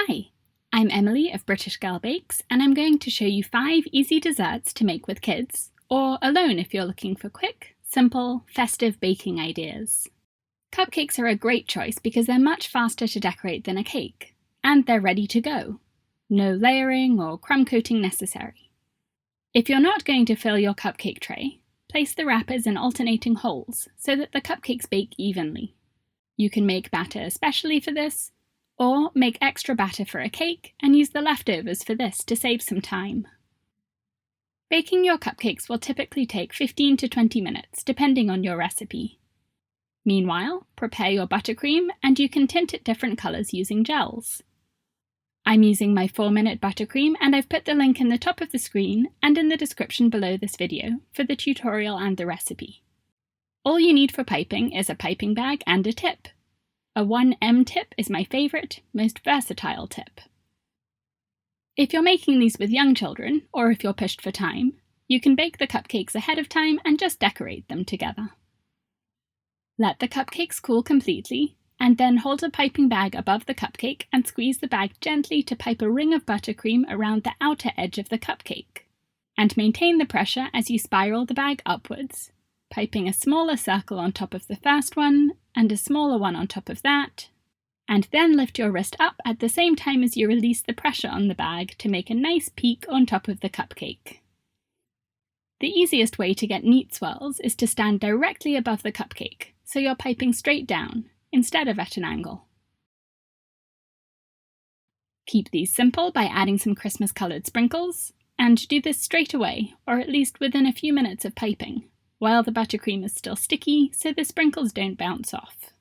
Hi, I'm Emily of British Girl Bakes, and I'm going to show you 5 easy desserts to make with kids, or alone if you're looking for quick, simple, festive baking ideas. Cupcakes are a great choice because they're much faster to decorate than a cake, and they're ready to go. No layering or crumb coating necessary. If you're not going to fill your cupcake tray, place the wrappers in alternating holes so that the cupcakes bake evenly. You can make batter especially for this, or make extra batter for a cake and use the leftovers for this to save some time. Baking your cupcakes will typically take 15 to 20 minutes, depending on your recipe. Meanwhile, prepare your buttercream and you can tint it different colours using gels. I'm using my 4-minute buttercream and I've put the link in the top of the screen and in the description below this video for the tutorial and the recipe. All you need for piping is a piping bag and a tip. A 1M tip is my favourite, most versatile tip. If you're making these with young children, or if you're pushed for time, you can bake the cupcakes ahead of time and just decorate them together. Let the cupcakes cool completely, and then hold a piping bag above the cupcake and squeeze the bag gently to pipe a ring of buttercream around the outer edge of the cupcake. And maintain the pressure as you spiral the bag upwards, piping a smaller circle on top of the first one, and a smaller one on top of that, and then lift your wrist up at the same time as you release the pressure on the bag to make a nice peak on top of the cupcake. The easiest way to get neat swirls is to stand directly above the cupcake, so you're piping straight down, instead of at an angle. Keep these simple by adding some Christmas-coloured sprinkles, and do this straight away, or at least within a few minutes of piping, while the buttercream is still sticky so the sprinkles don't bounce off.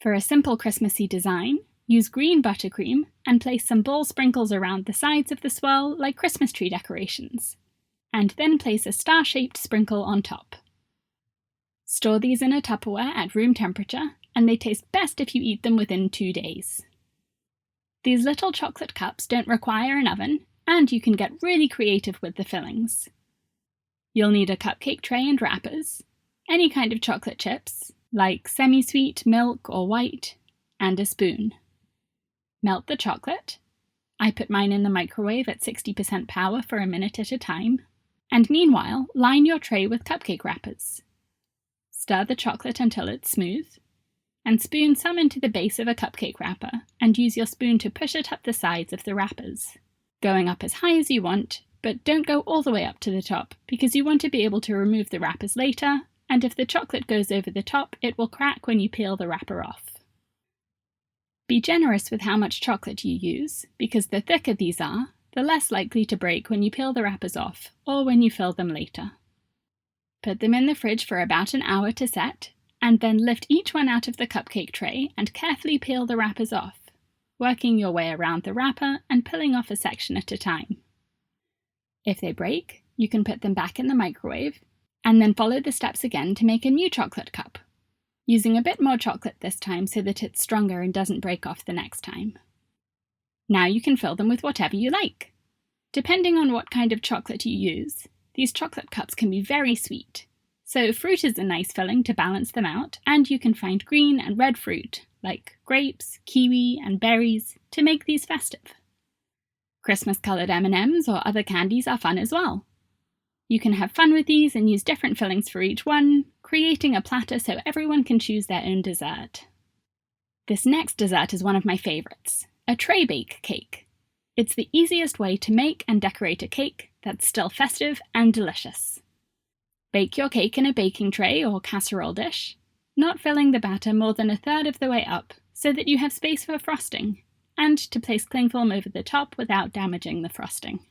For a simple Christmassy design, use green buttercream and place some ball sprinkles around the sides of the swirl like Christmas tree decorations, and then place a star-shaped sprinkle on top. Store these in a Tupperware at room temperature, and they taste best if you eat them within 2 days. These little chocolate cups don't require an oven, and you can get really creative with the fillings. You'll need a cupcake tray and wrappers, any kind of chocolate chips, like semi-sweet, milk or white, and a spoon. Melt the chocolate. I put mine in the microwave at 60% power for a minute at a time. And meanwhile, line your tray with cupcake wrappers. Stir the chocolate until it's smooth, and spoon some into the base of a cupcake wrapper, and use your spoon to push it up the sides of the wrappers, going up as high as you want, but don't go all the way up to the top, because you want to be able to remove the wrappers later, and if the chocolate goes over the top, it will crack when you peel the wrapper off. Be generous with how much chocolate you use, because the thicker these are, the less likely to break when you peel the wrappers off, or when you fill them later. Put them in the fridge for about an hour to set, and then lift each one out of the cupcake tray and carefully peel the wrappers off, working your way around the wrapper and peeling off a section at a time. If they break, you can put them back in the microwave, and then follow the steps again to make a new chocolate cup, using a bit more chocolate this time so that it's stronger and doesn't break off the next time. Now you can fill them with whatever you like. Depending on what kind of chocolate you use, these chocolate cups can be very sweet, so fruit is a nice filling to balance them out, and you can find green and red fruit, like grapes, kiwi, and berries, to make these festive. Christmas-coloured M&Ms or other candies are fun as well. You can have fun with these and use different fillings for each one, creating a platter so everyone can choose their own dessert. This next dessert is one of my favourites, a tray bake cake. It's the easiest way to make and decorate a cake that's still festive and delicious. Bake your cake in a baking tray or casserole dish, not filling the batter more than 1/3 of the way up so that you have space for frosting, and to place cling film over the top without damaging the frosting.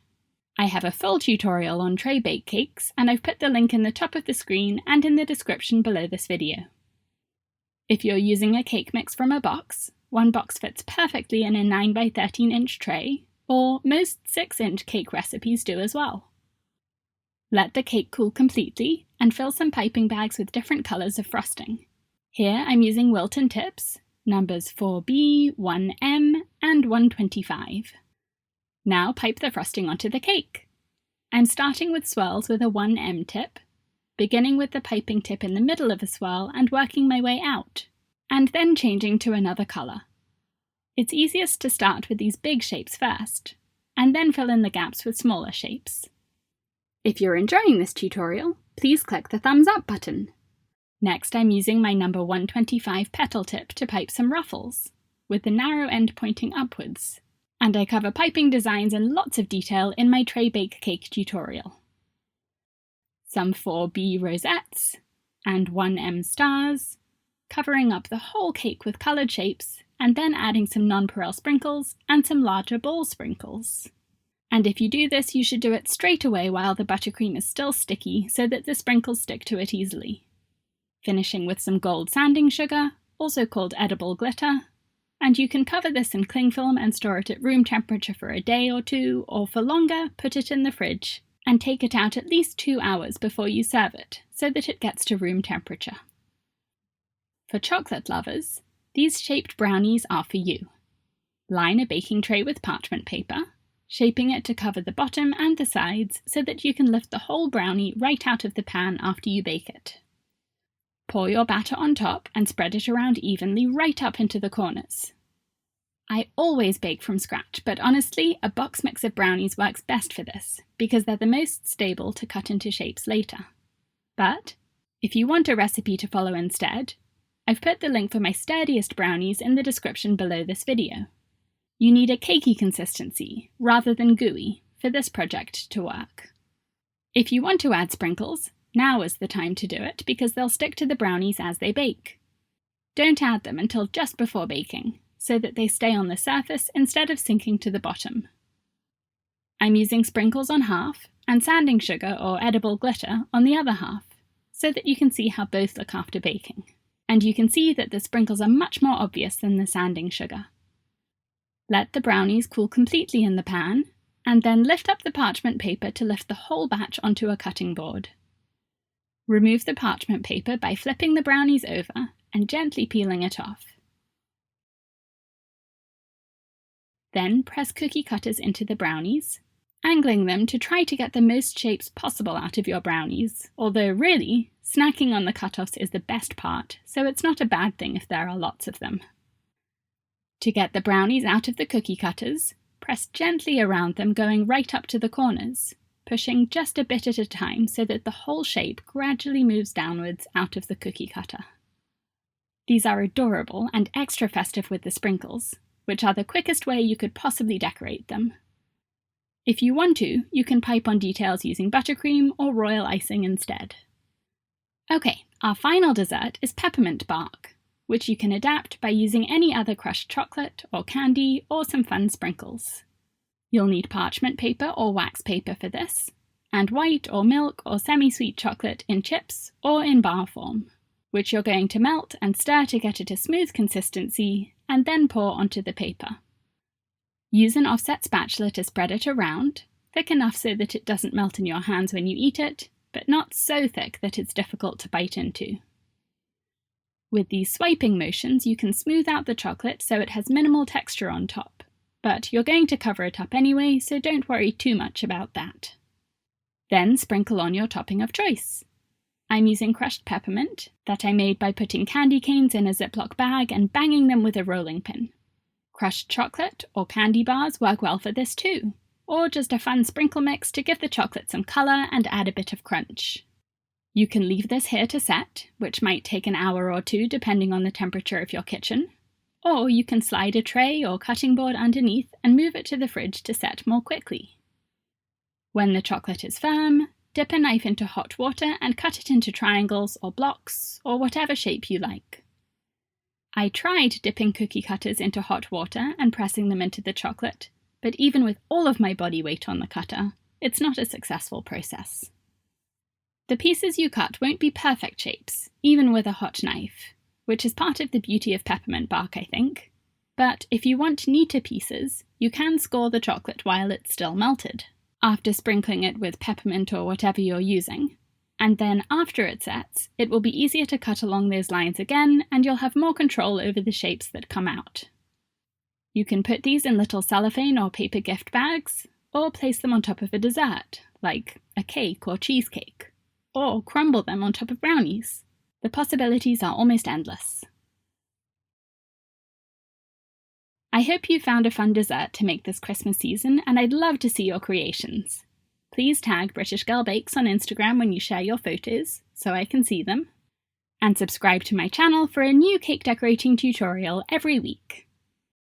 I have a full tutorial on tray bake cakes, and I've put the link in the top of the screen and in the description below this video. If you're using a cake mix from a box, one box fits perfectly in a 9 by 13 inch tray, or most 6-inch cake recipes do as well. Let the cake cool completely, and fill some piping bags with different colours of frosting. Here I'm using Wilton tips, numbers 4B, 1M, and 125. Now pipe the frosting onto the cake. I'm starting with swirls with a 1M tip, beginning with the piping tip in the middle of a swirl and working my way out, and then changing to another colour. It's easiest to start with these big shapes first, and then fill in the gaps with smaller shapes. If you're enjoying this tutorial, please click the thumbs up button. Next, I'm using my number 125 petal tip to pipe some ruffles, with the narrow end pointing upwards, and I cover piping designs in lots of detail in my tray bake cake tutorial. Some 4B rosettes, and 1M stars, covering up the whole cake with coloured shapes, and then adding some nonpareil sprinkles and some larger ball sprinkles. And if you do this, you should do it straight away while the buttercream is still sticky so that the sprinkles stick to it easily. Finishing with some gold sanding sugar, also called edible glitter, and you can cover this in cling film and store it at room temperature for a day or two, or for longer, put it in the fridge, and take it out at least 2 hours before you serve it, so that it gets to room temperature. For chocolate lovers, these shaped brownies are for you. Line a baking tray with parchment paper, shaping it to cover the bottom and the sides so that you can lift the whole brownie right out of the pan after you bake it. Pour your batter on top and spread it around evenly right up into the corners. I always bake from scratch, but honestly, a box mix of brownies works best for this, because they're the most stable to cut into shapes later. But, if you want a recipe to follow instead, I've put the link for my sturdiest brownies in the description below this video. You need a cakey consistency, rather than gooey, for this project to work. If you want to add sprinkles, now is the time to do it because they'll stick to the brownies as they bake. Don't add them until just before baking, so that they stay on the surface instead of sinking to the bottom. I'm using sprinkles on half and sanding sugar or edible glitter on the other half, so that you can see how both look after baking. And you can see that the sprinkles are much more obvious than the sanding sugar. Let the brownies cool completely in the pan, and then lift up the parchment paper to lift the whole batch onto a cutting board. Remove the parchment paper by flipping the brownies over and gently peeling it off. Then press cookie cutters into the brownies, angling them to try to get the most shapes possible out of your brownies, although really, snacking on the cut-offs is the best part, so it's not a bad thing if there are lots of them. To get the brownies out of the cookie cutters, press gently around them going right up to the corners, pushing just a bit at a time so that the whole shape gradually moves downwards out of the cookie cutter. These are adorable and extra festive with the sprinkles, which are the quickest way you could possibly decorate them. If you want to, you can pipe on details using buttercream or royal icing instead. Okay, our final dessert is peppermint bark, which you can adapt by using any other crushed chocolate or candy or some fun sprinkles. You'll need parchment paper or wax paper for this, and white or milk or semi-sweet chocolate in chips or in bar form, which you're going to melt and stir to get it a smooth consistency, and then pour onto the paper. Use an offset spatula to spread it around, thick enough so that it doesn't melt in your hands when you eat it, but not so thick that it's difficult to bite into. With these swiping motions, you can smooth out the chocolate so it has minimal texture on top, but you're going to cover it up anyway, so don't worry too much about that. Then sprinkle on your topping of choice. I'm using crushed peppermint that I made by putting candy canes in a Ziploc bag and banging them with a rolling pin. Crushed chocolate or candy bars work well for this too, or just a fun sprinkle mix to give the chocolate some colour and add a bit of crunch. You can leave this here to set, which might take an hour or two depending on the temperature of your kitchen, or you can slide a tray or cutting board underneath and move it to the fridge to set more quickly. When the chocolate is firm, dip a knife into hot water and cut it into triangles or blocks or whatever shape you like. I tried dipping cookie cutters into hot water and pressing them into the chocolate, but even with all of my body weight on the cutter, it's not a successful process. The pieces you cut won't be perfect shapes, even with a hot knife, which is part of the beauty of peppermint bark, I think. But if you want neater pieces, you can score the chocolate while it's still melted, after sprinkling it with peppermint or whatever you're using. And then after it sets, it will be easier to cut along those lines again, and you'll have more control over the shapes that come out. You can put these in little cellophane or paper gift bags, or place them on top of a dessert, like a cake or cheesecake, or crumble them on top of brownies. The possibilities are almost endless. I hope you found a fun dessert to make this Christmas season, and I'd love to see your creations. Please tag British Girl Bakes on Instagram when you share your photos, so I can see them. And subscribe to my channel for a new cake decorating tutorial every week.